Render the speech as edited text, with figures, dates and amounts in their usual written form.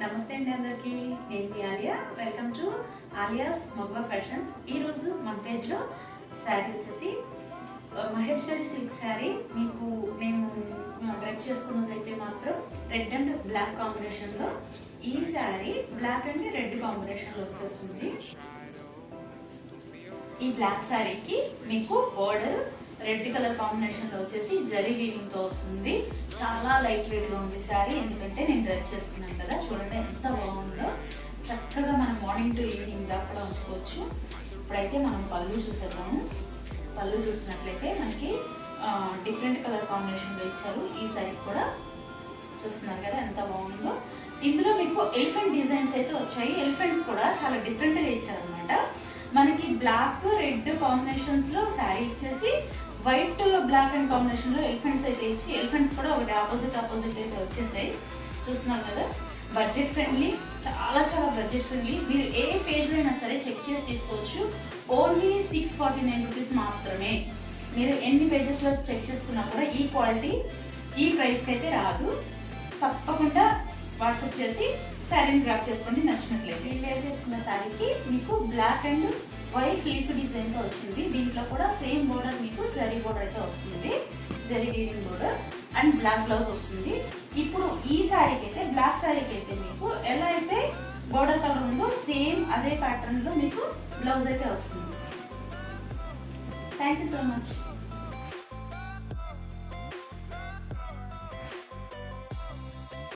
నమస్తే అండి అందరికీ. నేను మీ ఆలియా. వెల్కమ్ టు ఆలియాస్ మగవా ఫ్యాషన్స్. ఈరోజు మన పేజ్లో శారీ వచ్చేసి మహేశ్వరి సిల్క్ శారీ. మీకు నేను డ్రెస్ చేసుకున్నదైతే మాత్రం రెడ్ అండ్ బ్లాక్ కాంబినేషన్లో. ఈ శారీ బ్లాక్ అండ్ రెడ్ కాంబినేషన్లో వచ్చేస్తుంది. ఈ బ్లాక్ శారీకి మీకు బోర్డర్ రెడ్ కలర్ కాంబినేషన్లో వచ్చేసి జరీ వీవింగ్తో వస్తుంది. చాలా లైట్ వెయిట్గా ఉంది శారీ, ఎందుకంటే నేను డ్రెస్ చేసుకున్నాను కదా. చూడండి ఎంత బాగుందో. చక్కగా మనం మార్నింగ్ టు ఈవినింగ్ దాకా కూడా ఉంచుకోవచ్చు. ఇప్పుడైతే మనం పళ్ళు చూసేద్దాము. పళ్ళు చూసినట్లయితే మనకి డిఫరెంట్ కలర్ కాంబినేషన్లో ఇచ్చారు. ఈ శారీకి కూడా చూస్తున్నారు కదా ఎంత బాగుందో. ఇందులో మీకు ఎలిఫెంట్ డిజైన్స్ అయితే వచ్చాయి. ఎలిఫెంట్స్ కూడా చాలా డిఫరెంట్గా ఇచ్చారనమాట. మనకి బ్లాక్ రెడ్ కాంబినేషన్స్లో శారీ ఇచ్చేసి వైట్ బ్లాక్ అండ్ కాంబినేషన్లో ఎలిఫెంట్స్ అయితే ఇచ్చి, ఎలిఫెంట్స్ కూడా ఒకటి ఆపోజిట్ అయితే వచ్చేసాయి. చూస్తున్నారు కదా. బడ్జెట్ ఫ్రెండ్లీ, చాలా బడ్జెట్ ఫ్రెండ్లీ. మీరు ఏ పేజ్లో అయినా సరే చెక్ చేసి తీసుకోవచ్చు. ఓన్లీ 649 రూపీస్ మాత్రమే. మీరు ఎన్ని పేజెస్లో చెక్ చేసుకున్నా కూడా ఈ క్వాలిటీ ఈ ప్రైస్కి అయితే రాదు. తప్పకుండా వాట్సాప్ చేసి శారీని గ్రాప్ చేసుకోండి నచ్చినట్లయితే. ఈ వేర్ చేసుకున్న శారీకి మీకు బ్లాక్ అండ్ వైట్ లీఫ్ డిజైన్తో వచ్చింది. దీంట్లో కూడా సేమ్ బోర్డర్ మీకు జరీ బోర్డర్ అయితే వస్తుంది. Zari weaving border and black blouse వస్తుంది. ఇప్పుడు ఈ శారీకి అయితే బ్లాక్ శారీకి అయితే మీకు ఎలా అయితే బోర్డర్ కలర్ ఉందో సేమ్ అదే ప్యాటర్న్లో మీకు బ్లౌజ్ అయితే వస్తుంది. Thank you so much.